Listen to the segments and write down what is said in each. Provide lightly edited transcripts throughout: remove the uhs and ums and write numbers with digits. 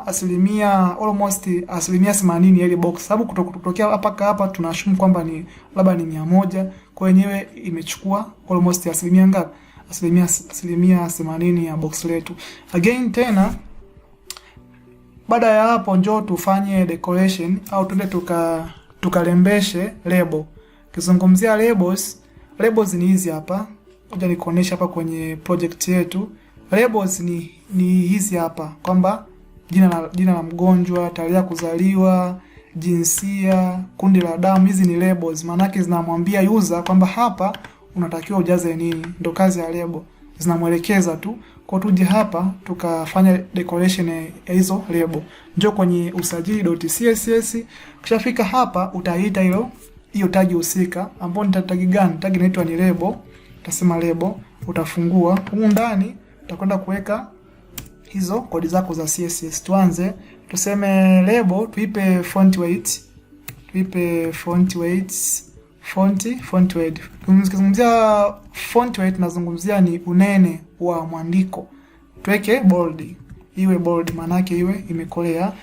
almost 80% ya ile box, sababu kutokea hapa tunashumu kwamba ni labda ni 100, kwa yenyewe imechukua almost asilimia ngapi? Asilimia 80 ya box letu. Again tena baada ya hapo njoo tufanye decoration au tuende tukalembeshe label. Kizungumzia labels ni hizi hapa. Ngoja nikuonesha hapa kwenye project yetu. Labels ni hizi hapa kwamba jina la mgonjwa, tarehe ya kuzaliwa, jinsia, kundi la damu. Hizi ni labels, maana yake zinamwambia user kwamba hapa unatakiwa ujaze nini. Ndio kazi ya label, zinamuelekeza tu. Kwa tuje hapa tukafanya decoration ya hizo label. Njoo kwenye usajili.css. Ukishafika hapa utaita hiyo tag husika, ambapo ni tag gani? Tag inaitwa ni label. Utasema label, utafungua huko ndani, utakwenda kuweka hizo kodi zako za CSS. Tuanze, tuseme label, tuipe font weight, font weight. Tukizungumzia font weight nazungumzia ni unene wa mwandiko. Tuweke bold, iwe bold, maana yake iwe imekolea.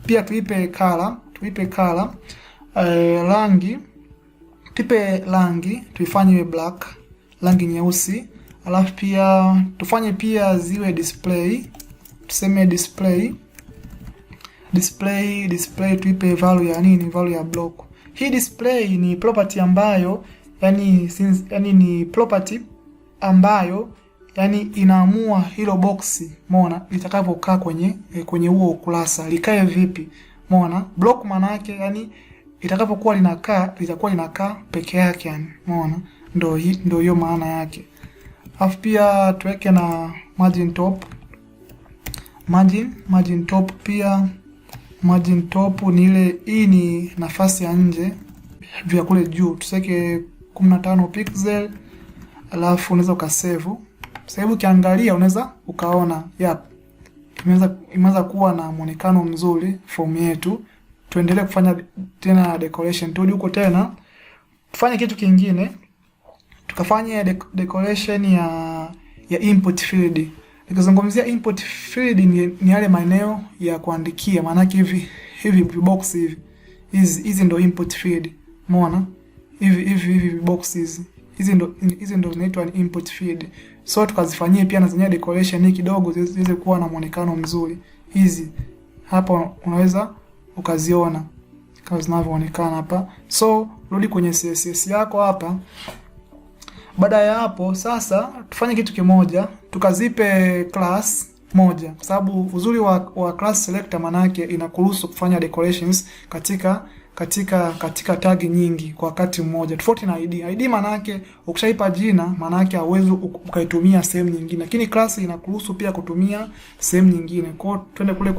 Pia tuipe color, rangi, tuifanye iwe black, rangi nyeusi. Alafu pia tufanye pia ziwe display. Tuseme display tuipe value ya nini? Value ya block. Hii display ni property ambayo ni property ambayo inaamua hilo box, umeona, litakavyokaa kwenye huo ukurasa, likae vipi, umeona. Block maana yake itakapokuwa litakuwa linakaa peke yake, umeona. Ndio hiyo maana yake. Alafu pia tuweke na margin top. Margin top pia, margin top ni hii ni nafasi ya nje vya kule juu, tuseke 15 pixel. Alafu unaweza ukasave. Sasa hivi ukiangalia unaweza ukaona imeanza kuwa na muonekano mzuri form yetu. Tuendelee kufanya tena decoration. Turudi huko tena tufanye kitu kingine, tukafanye decoration ya input field. Nikizungumzia input field ni yale maeneo ya kuandikia, maana yake hivi box hizi ndio input field, umeona. Hivi boxes hizi ndio zinaitwa input field. So tukazifanyia pia na zenyewe decoration hii kidogo ziweze kuwa na muonekano mzuri. Hizi hapa unaweza ukaziona kama zinavyoonekana hapa. So rudi kwenye CSS yako hapa. Baada ya hapo sasa tufanye kitu kimoja, tukazipe class moja, kwa sababu uzuri wa class selector manake inakuruhusu kufanya decorations katika tag nyingi kwa wakati mmoja, tofauti na ID manake ukishaipa jina manake hauwezi ukaitumia sehemu nyingine, lakini class inakuruhusu pia kutumia sehemu nyingine. Kwa hiyo twende kule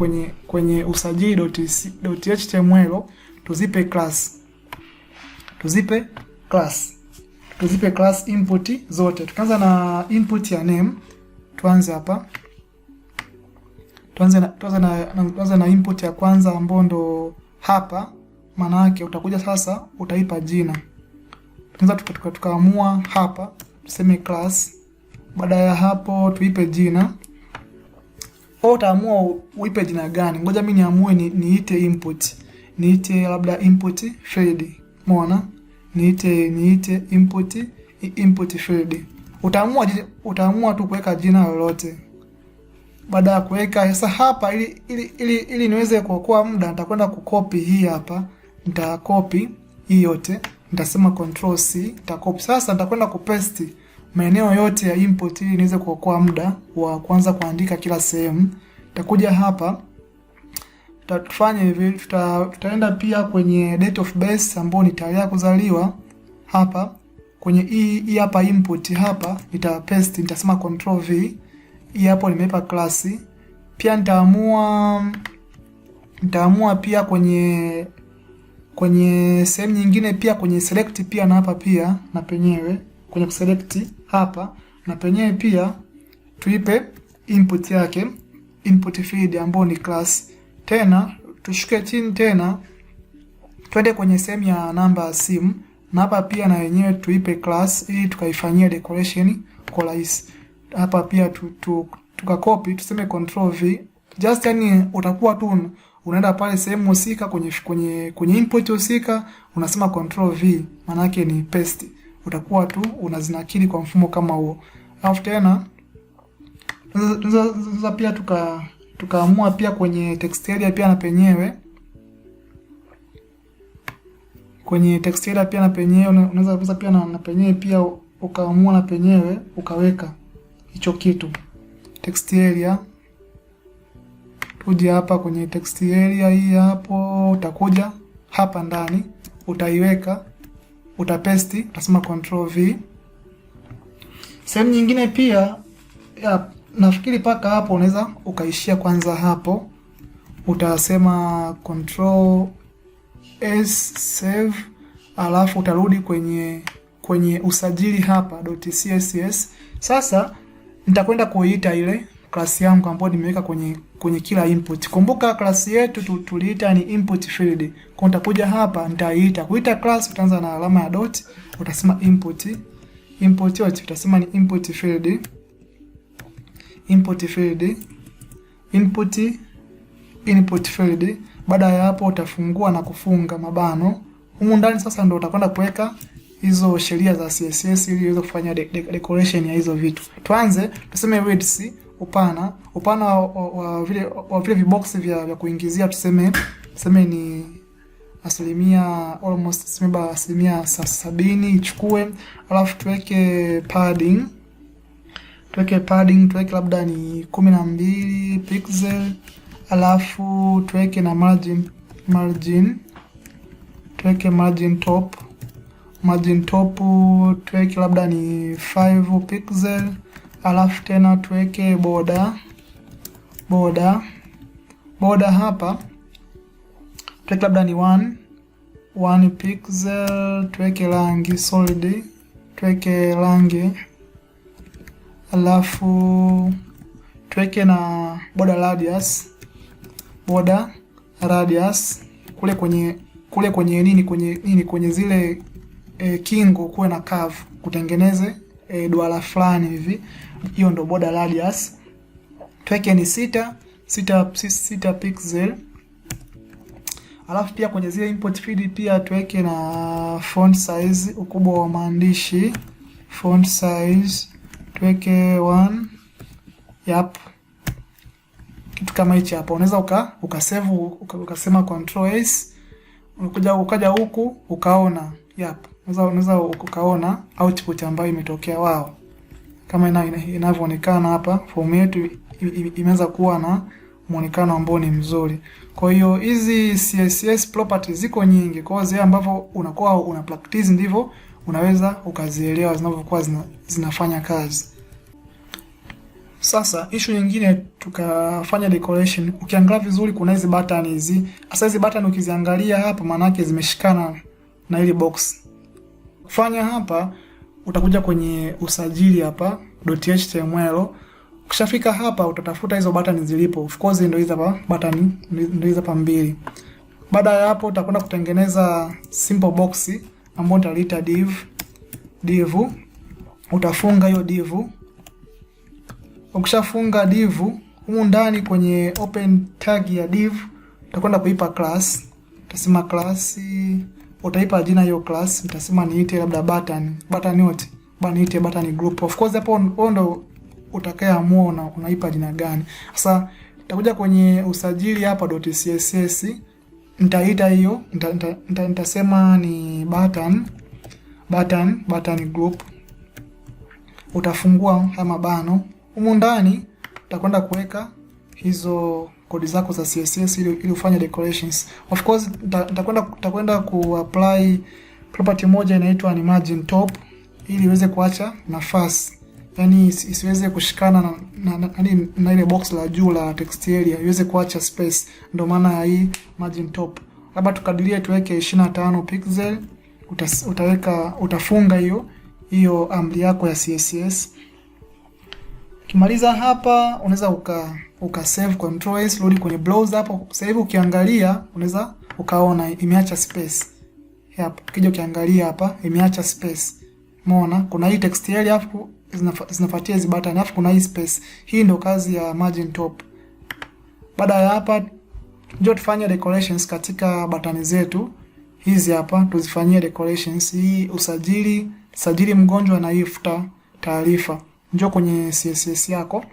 kwenye usajili.html, tuzipe class input zote. Tukianza na input ya name, tuanze hapa. Tuanze na input ya kwanza ambayo ndo hapa. Maana yake utakuja sasa utaipa jina. Tuanza tukaamua hapa tuseme class. Baada ya hapo tuipe jina. Au utaamua uipe jina gani? Ngoja mimi niamue niite input. Niite labda input field. Umeona? Niite input field. Utaamua tu kuweka jina lolote. Baada ya kuweka sasa hapa ili niweze kuokoa muda, nitakwenda kukopi hii hapa. Nitakopi hii yote. Nitasema control C, nitakopi. Sasa nitakwenda kupaste maeneo yote ya input ili niweze kuokoa muda wa kuanza kuandika kila sehemu. Nitakuja hapa. Tutafanya hivi, tutaenda pia kwenye date of birth ambayo ni tarehe ya kuzaliwa. Hapa kwenye hii hapa input hapa nitapaste, nitasema control V. Hii hapo nimeipa class. Pia nitaamua pia kwenye sehemu nyingine pia kwenye select pia na hapa pia na penyewe kwenye select hapa na penyewe pia tuipe input yake, input field ambayo ni class. Tena tushuke chini tena twende kwenye sehemu ya namba ya simu na hapa pia na yenyewe tuipe class ili tukaifanyia decoration kwa rahisi. Hapa pia tukakopi tuseme control V, Just yani utakuwa tu unaenda pale sehemu husika kwenye input husika unasema control V, maana yake ni paste. Utakuwa tu unazinakili kwa mfumo kama huo. Alafu tena pia tukaamua pia kwenye text area pia na penyewe, kwenye text area pia na penyewe unaweza pia na penyewe pia ukaamua na penyewe ukaweka hicho kitu text area. Tuje hapa kwenye text area hii hapo, utakuja hapa ndani utaiweka, utapaste, utasema control V. Sehemu nyingine pia nafikiri paka hapo unaweza ukaishia kwanza hapo, utasema control S save, alafu utarudi kwenye usajili hapa .css. Sasa nitakwenda kuiita ile class yangu ambayo nimeweka kwenye kila input. Kumbuka class yetu tuliita ni input field. Kwa nitakuja hapa nitaiita. Kuita class utaanza na alama ya dot, utasema input yote utasema ni input field. Input field. Baada ya hapo utafungua na kufunga mabano. Humu ndani sasa ndio utakwenda kuweka hizo sheria za CSS ili iweze kufanya decoration ya hizo vitu. Tuanze, tuseme width, upana wa vile vibox vya kuingizia tuseme ni almost 70 ichukue, alafu tuweke padding. Tuweke labda ni 12 pixel, alafu tuweke na margin. Tuweke margin top tuweke labda ni 5 pixel, alafu tena tuweke border hapa tuweke labda ni 1 pixel, tuweke rangi solid, tuweke rangi, alafu tuweke na border radius kwenye zile kingo kuwe na curve, kutengeneze duara fulani hivi. Hiyo ndo border radius. Tuweke ni 6 pixel. Alafu pia kwenye zile import field pia tuweke na font size, ukubwa wa maandishi, font size tuweke 1. Kitu kama hichi hapa. Unaweza ukasave ukasema control S, ukaja huku ukaona unaweza ukaona output ambayo imetokea wao. Kama inavyoonekana hapa, form yetu imeanza kuwa na muonekano ambao ni mzuri. Kwa hiyo hizi CSS properties ziko nyingi, kwa hiyo zile ambavyo unakuwa una practice ndivyo unaweza ukazielewa zinavyokuwa zinafanya kazi. Sasa issue nyingine tukafanya decoration. Ukiangalia vizuri kuna hizi button hizi. Sasa hizi button ukiziangalia hapa maana yake zimeshikana na ile box. Kufanya hapa utakuja kwenye usajili hapa .html. Ukishafika hapa utatafuta hizo button zilipo. Of course ndio hizo hapa button, ndio hizo hapa mbili. Baada ya hapo utakwenda kutengeneza simple box ambayo utaliita div. Utafunga hiyo div. Ukishafunga div, humu ndani kwenye open tag ya div utakwenda kuipa class. Utasema class, utaipa jina hiyo class, utasema niite labda button yote. Niite button group. Of course hapo ndo utakayeamua unaipa jina gani. Sasa nitakuja kwenye usajili hapa .css, nitaita hiyo, nitasema ni button group. Utafungua haya mabano. Humu ndani utakwenda kuweka hizo kodi zako za CSS ili ufanye decorations. Of course nitakwenda kuapply property moja inaitwa ni margin top ili iweze kuacha nafasi. Yaani isiweze kushikana na ile box la juu la text area, iweze kuacha space. Ndio maana ya hii margin top. Labda tukadirie tuweke 25 pixel, utafunga hiyo amri yako ya CSS. Kimaliza hapa unaweza save control S, rudi kwenye browser hapo. Sasa hivi ukiangalia unaweza ukaona imeacha space. Hapo ukija ukiangalia hapa imeacha space. Umeona kuna hii text area hapo zinafuatia hizo button, hapo kuna hii space. Hii ndio kazi ya margin top. Baada ya hapa, njoo tufanye decorations katika button zetu hizi hapa, tuzifanyie decorations. Hii usajili, sajili mgonjwa na hii futa taarifa. Njoo kwenye CSS yako.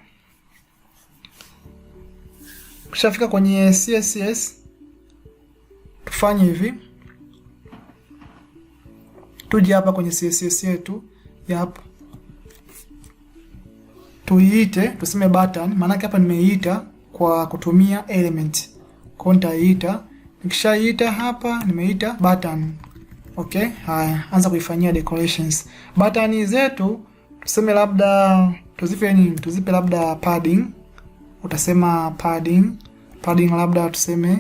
Ukishafika kwenye CSS, tufanye hivi. Tuje hapa kwenye CSS yetu. Yap. Tuiite, tuseme button, maana hapa nimeiita kwa kutumia element. Kwa nitaiita, nikishaiita hapa nimeita button. Okay, haya, anza kuifanyia decorations. Button zetu tuseme labda tuzipe nini? Tuzipe labda padding. Utasema padding labda tuseme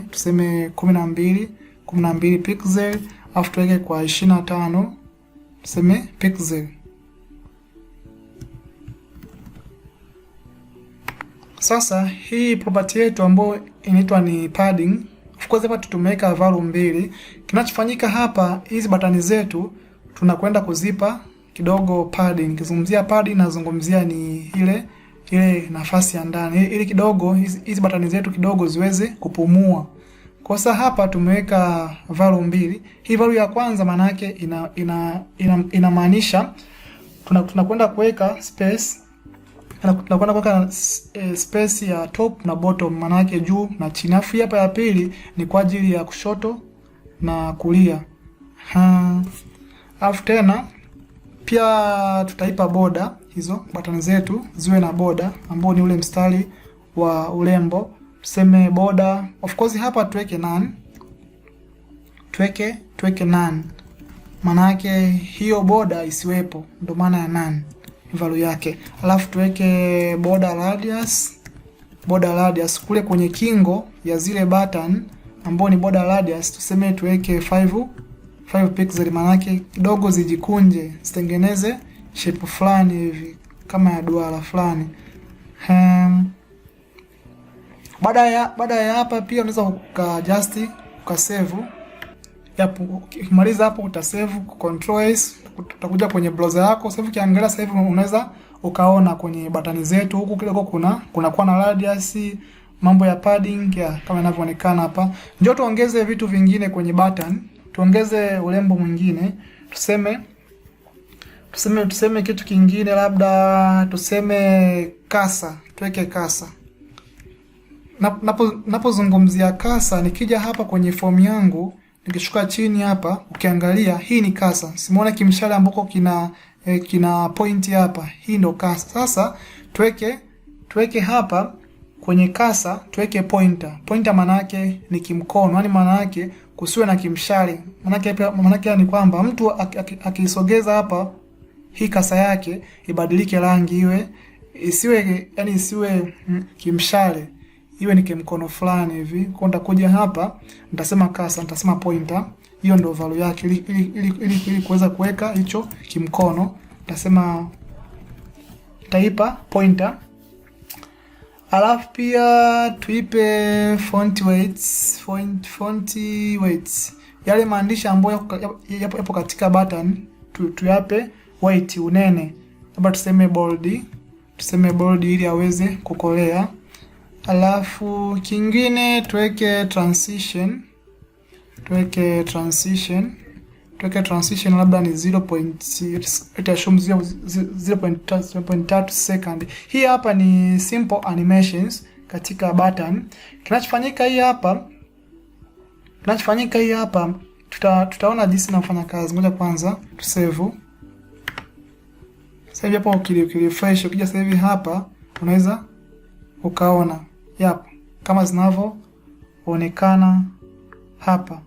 12 pixel, afu tuweke kwa 25 tuseme pixel. Sasa hii property yetu ambayo inaitwa ni padding, of course hapa tutumeweka value 2. Kinachofanyika hapa, hizi button zetu tunakwenda kuzipa kidogo padding. Nikizungumzia padding nazungumzia ni ile nafasi ya ndani, ili kidogo hizi button zetu kidogo ziweze kupumua. Kwa sasa hapa tumeweka value 2. Hii value ya kwanza maana yake inamaanisha tunakwenda kuweka space, tunakwenda kuweka space ya top na bottom, maana yake juu na chini. Afu hapa ya pili ni kwa ajili ya kushoto na kulia. Afu tena pia tutaipa border, hizo button zetu ziwe na border ambao ni ule mstari wa urembo. Tuseme border, of course hapa tuweke none. Tuweke none. Maana yake hiyo border isiwepo, ndio maana ya none value yake. Alafu tuweke border radius kule kwenye kingo ya zile button ambao ni border radius, tuseme tuweke 5 pixel, maana yake kidogo zijikunje, zitengeneze shape fulani hivi kama ya duara fulani. Baada ya hapa pia unaweza ukaadjust, ukasave. Yapo, ukimaliza hapo utasave, control S, utakuja kwenye browser yako. Sasa ukiangalia sasa hivi unaweza ukaona kwenye button zetu huku kidogo kunakuwa na radius, mambo ya padding ya kama inavyoonekana hapa. Njoo tuongeze vitu vingine kwenye button, tuongeze urembo mwingine. Tuseme kitu kingine, labda tuseme kasa, tuweke kasa. Napozungumzia kasa, nikija hapa kwenye form yangu, nikishuka chini hapa, ukiangalia hii ni kasa. Simuona kimshale ambako kina point hapa. Hii ndo kasa. Sasa tuweke hapa kwenye kasa, tuweke pointer. Pointer maana yake ni kimkono, yani maana yake kusiwe na kimshale. Maana yake ni kwamba mtu akisogeza hapa hii kasa yake ibadilike rangi, isiwe kimshale, iwe ni kimkono fulani hivi. Kwa nitakuja hapa, nitasema kasa, nitasema pointer. Hiyo ndio value yake, ili kuweza kuweka hicho kimkono. Nitasema taipa pointer. Alafu pia tuipe font weights. Yale maandishi ambayo yapo katika button tuyape weight, unene. Labda tuseme bold ili aweze kukolea. Alafu kingine tuweke transition labda ni 0.3 second. Hii hapa ni simple animations katika button. Kinachofanyika hii hapa tutaona jinsi inafanya kazi. Ngoja kwanza tusave. Sasa hivi hapo ukirefresh, ukija sasa hivi hapa unaweza ukaona kama zinavyoonekana hapa.